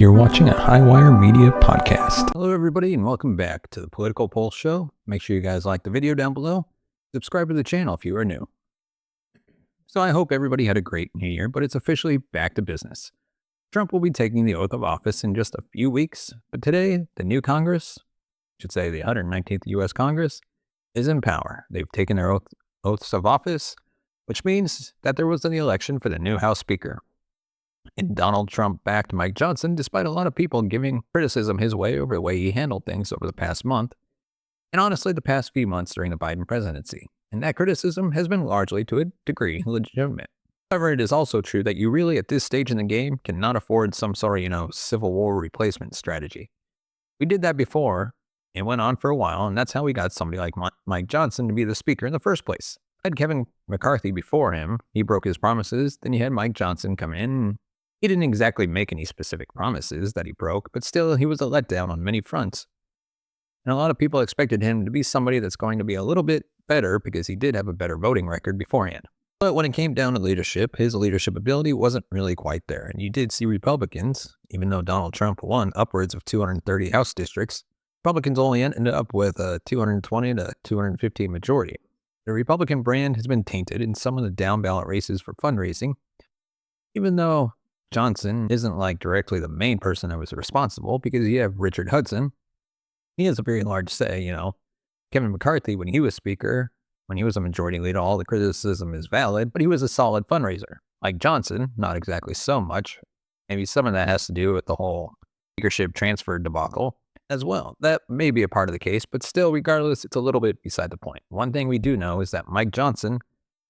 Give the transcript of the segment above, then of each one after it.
You're watching a Highwire Media podcast. Hello, everybody, and welcome back to the Political Pulse Show. Make sure you guys like the video down below. Subscribe to the channel if you are new. So I hope everybody had a great new year, but it's officially back to business. Trump will be taking the oath of office in just a few weeks, but today, the new Congress, I should say the 119th U.S. Congress, is in power. They've taken their oaths of office, which means that there was an election for the new House Speaker. And Donald Trump backed Mike Johnson, despite a lot of people giving criticism his way over the way he handled things over the past month, and honestly the past few months during the Biden presidency. And that criticism has been largely, to a degree, legitimate. However, it is also true that you really, at this stage in the game, cannot afford some sort of, Civil War replacement strategy. We did that before. It went on for a while, and that's how we got somebody like Mike Johnson to be the speaker in the first place. I had Kevin McCarthy before him. He broke his promises. Then you had Mike Johnson come in. He didn't exactly make any specific promises that he broke, but still, he was a letdown on many fronts. And a lot of people expected him to be somebody that's going to be a little bit better because he did have a better voting record beforehand. But when it came down to leadership, his leadership ability wasn't really quite there. And you did see Republicans, even though Donald Trump won upwards of 230 House districts, Republicans only ended up with a 220 to 250 majority. The Republican brand has been tainted in some of the down-ballot races for fundraising, even though Johnson isn't like directly the main person that was responsible, because you have Richard Hudson. He has a very large say, Kevin McCarthy, when he was speaker, when he was a majority leader, all the criticism is valid, but he was a solid fundraiser. Like Johnson, not exactly so much. Maybe some of that has to do with the whole speakership transfer debacle as well. That may be a part of the case, but still, regardless, it's a little bit beside the point. One thing we do know is that Mike Johnson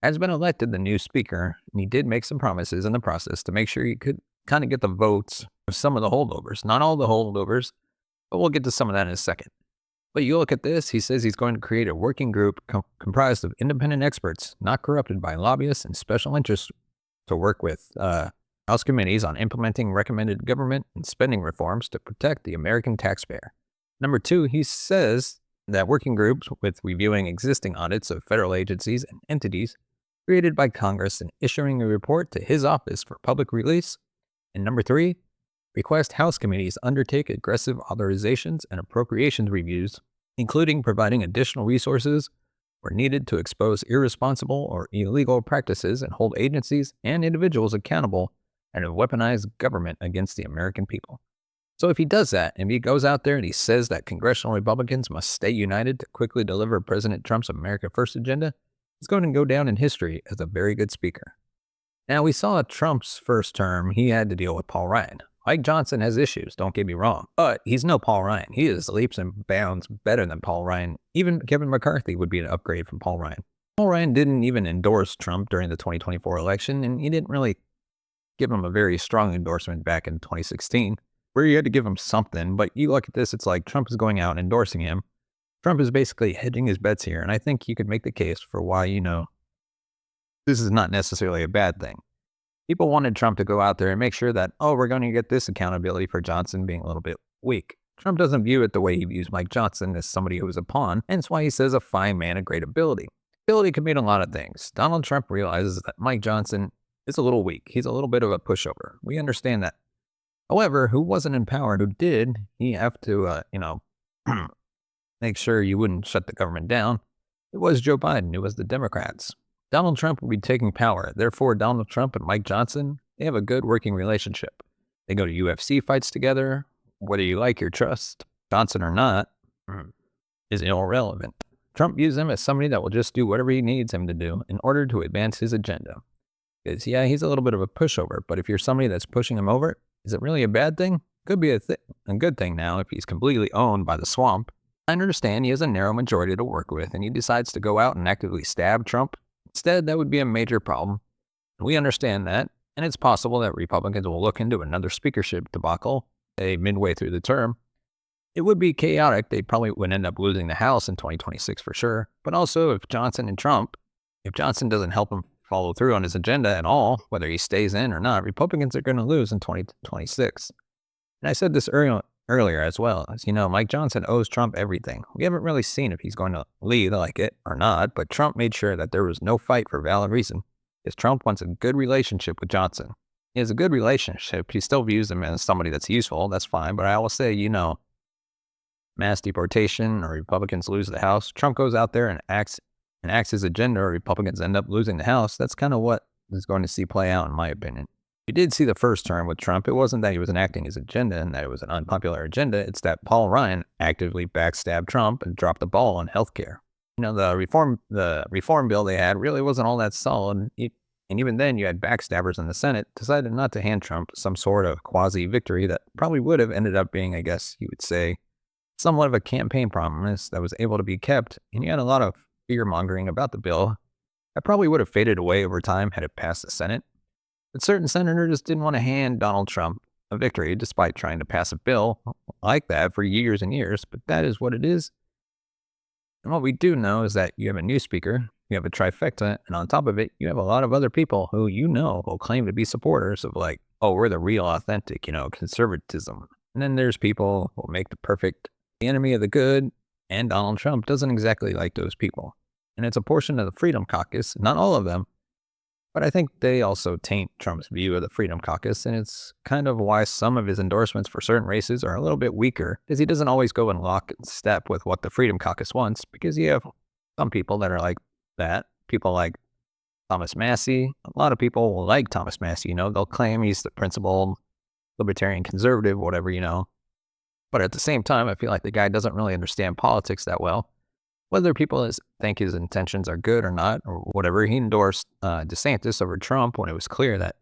has been elected the new speaker, and he did make some promises in the process to make sure he could kind of get the votes of some of the holdovers. Not all the holdovers, but we'll get to some of that in a second. But you look at this, he says he's going to create a working group comprised of independent experts, not corrupted by lobbyists and special interests, to work with House committees on implementing recommended government and spending reforms to protect the American taxpayer. Number two, he says that working groups with reviewing existing audits of federal agencies and entities created by Congress and issuing a report to his office for public release. And number three, request House committees undertake aggressive authorizations and appropriations reviews, including providing additional resources where needed to expose irresponsible or illegal practices and hold agencies and individuals accountable and a weaponized government against the American people. So if he does that, and he goes out there and he says that congressional Republicans must stay united to quickly deliver President Trump's America First agenda, he's going to go down in history as a very good speaker. Now, we saw Trump's first term, he had to deal with Paul Ryan. Mike Johnson has issues, don't get me wrong, but he's no Paul Ryan. He is leaps and bounds better than Paul Ryan. Even Kevin McCarthy would be an upgrade from Paul Ryan. Paul Ryan didn't even endorse Trump during the 2024 election, and he didn't really give him a very strong endorsement back in 2016, where you had to give him something. But you look at this, it's like Trump is going out and endorsing him. Trump is basically hedging his bets here, and I think you could make the case for why, this is not necessarily a bad thing. People wanted Trump to go out there and make sure that, we're going to get this accountability for Johnson being a little bit weak. Trump doesn't view it the way he views Mike Johnson, as somebody who is a pawn, and that's why he says a fine man of great ability. Ability can mean a lot of things. Donald Trump realizes that Mike Johnson is a little weak. He's a little bit of a pushover. We understand that. However, who wasn't in power and who did, he have to, make sure you wouldn't shut the government down. It was Joe Biden. It was the Democrats. Donald Trump will be taking power. Therefore, Donald Trump and Mike Johnson, they have a good working relationship. They go to UFC fights together. Whether you like or trust Johnson or not is irrelevant. Trump views him as somebody that will just do whatever he needs him to do in order to advance his agenda. Because, he's a little bit of a pushover, but if you're somebody that's pushing him over, is it really a bad thing? Could be a good thing now if he's completely owned by the swamp. I understand he has a narrow majority to work with, and he decides to go out and actively stab Trump. Instead, that would be a major problem. We understand that, and it's possible that Republicans will look into another speakership debacle midway through the term. It would be chaotic. They probably would end up losing the House in 2026 for sure. But also, if Johnson doesn't help him follow through on his agenda at all, whether he stays in or not, Republicans are going to lose in 2026. And I said this earlier as well. As you know, Mike Johnson owes Trump everything. We haven't really seen if he's going to lead like it or not, but Trump made sure that there was no fight for valid reason, because Trump wants a good relationship with Johnson. He has a good relationship. He still views him as somebody that's useful. That's fine. But I will say, mass deportation or Republicans lose the House. Trump goes out there and acts his agenda, or Republicans end up losing the House. That's kind of what is going to see play out, in my opinion. We did see the first term with Trump. It wasn't that he was enacting his agenda and that it was an unpopular agenda. It's that Paul Ryan actively backstabbed Trump and dropped the ball on healthcare. The reform bill they had really wasn't all that solid. And even then, you had backstabbers in the Senate decided not to hand Trump some sort of quasi-victory that probably would have ended up being, I guess you would say, somewhat of a campaign promise that was able to be kept. And you had a lot of fear-mongering about the bill that probably would have faded away over time had it passed the Senate. But certain senators didn't want to hand Donald Trump a victory despite trying to pass a bill like that for years and years. But that is what it is. And what we do know is that you have a new speaker, you have a trifecta, and on top of it, you have a lot of other people who will claim to be supporters of we're the real authentic, conservatism. And then there's people who make the enemy of the good, and Donald Trump doesn't exactly like those people. And it's a portion of the Freedom Caucus, not all of them, but I think they also taint Trump's view of the Freedom Caucus, and it's kind of why some of his endorsements for certain races are a little bit weaker, because he doesn't always go in lockstep with what the Freedom Caucus wants, because you have some people that are like that. People like Thomas Massie. A lot of people will like Thomas Massie, they'll claim he's the principled libertarian conservative, whatever, But at the same time, I feel like the guy doesn't really understand politics that well. Whether people think his intentions are good or not, or whatever, he endorsed DeSantis over Trump when it was clear that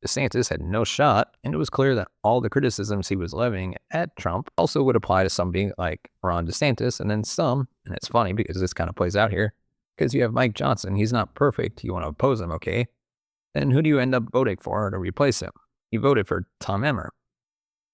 DeSantis had no shot, and it was clear that all the criticisms he was levying at Trump also would apply to some being like Ron DeSantis, and then some, and it's funny because this kind of plays out here, because you have Mike Johnson. He's not perfect. You want to oppose him, okay? Then who do you end up voting for to replace him? You voted for Tom Emmer.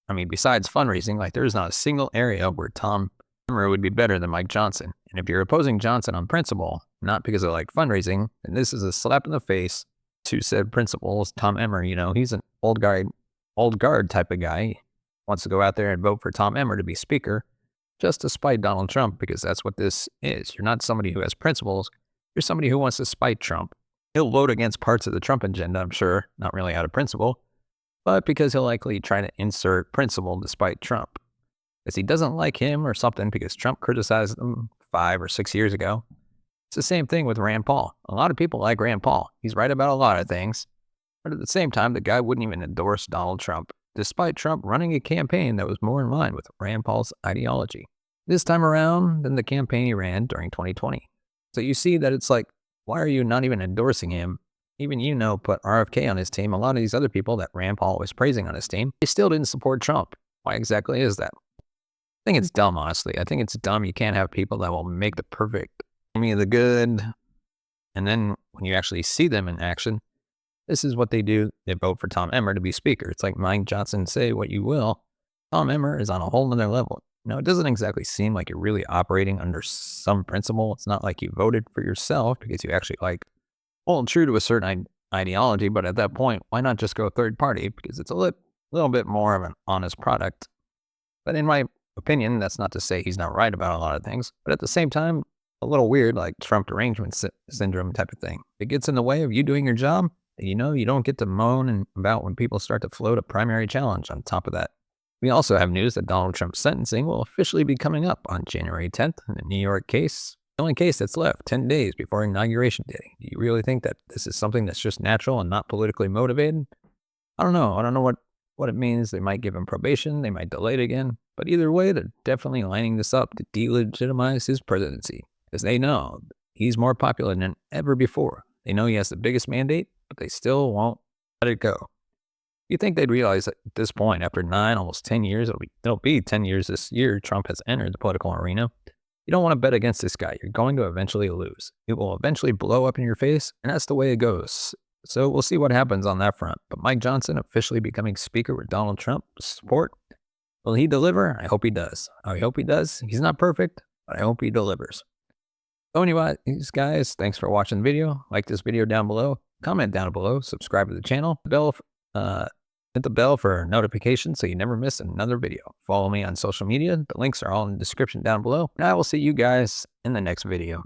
I mean, besides fundraising, there's not a single area where Tom Emmer would be better than Mike Johnson. And if you're opposing Johnson on principle, not because of fundraising, then this is a slap in the face to said principles. Tom Emmer, he's an old guard type of guy. He wants to go out there and vote for Tom Emmer to be speaker just to spite Donald Trump, because that's what this is. You're not somebody who has principles. You're somebody who wants to spite Trump. He'll vote against parts of the Trump agenda, I'm sure, not really out of principle, but because he'll likely try to insert principle despite Trump. Because he doesn't like him or something, because Trump criticized him 5 or 6 years ago. It's the same thing with Rand Paul. A lot of people like Rand Paul. He's right about a lot of things. But at the same time, the guy wouldn't even endorse Donald Trump, despite Trump running a campaign that was more in line with Rand Paul's ideology this time around than the campaign he ran during 2020. So you see that it's why are you not even endorsing him? Even put RFK on his team. A lot of these other people that Rand Paul was praising on his team, they still didn't support Trump. Why exactly is that? I think it's dumb, honestly. I think it's dumb. You can't have people that will make the perfect enemy of the good, and then when you actually see them in action, this is what they do. They vote for Tom Emmer to be speaker. It's like Mike Johnson, say what you will. Tom Emmer is on a whole nother level. It doesn't exactly seem like you're really operating under some principle. It's not like you voted for yourself because you actually hold true to a certain ideology, but at that point, why not just go third party? Because it's a little bit more of an honest product. But in my opinion, that's not to say he's not right about a lot of things, but at the same time, a little weird, like Trump derangement syndrome type of thing. It gets in the way of you doing your job. You don't get to moan about when people start to float a primary challenge on top of that. We also have news that Donald Trump's sentencing will officially be coming up on January 10th in the New York case. The only case that's left 10 days before Inauguration Day. Do you really think that this is something that's just natural and not politically motivated? I don't know. I don't know what it means. They might give him probation. They might delay it again. But either way, they're definitely lining this up to delegitimize his presidency, because they know he's more popular than ever before. They know he has the biggest mandate, but they still won't let it go. You think they'd realize that at this point, after 9, almost 10 years, it'll be 10 years this year, Trump has entered the political arena. You don't want to bet against this guy. You're going to eventually lose. It will eventually blow up in your face, and that's the way it goes. So we'll see what happens on that front. But Mike Johnson officially becoming speaker with Donald Trump's support. Will he deliver? I hope he does. I hope he does. He's not perfect, but I hope he delivers. So anyway, guys, thanks for watching the video. Like this video down below. Comment down below. Subscribe to the channel. Hit the bell for notifications so you never miss another video. Follow me on social media. The links are all in the description down below. And I will see you guys in the next video.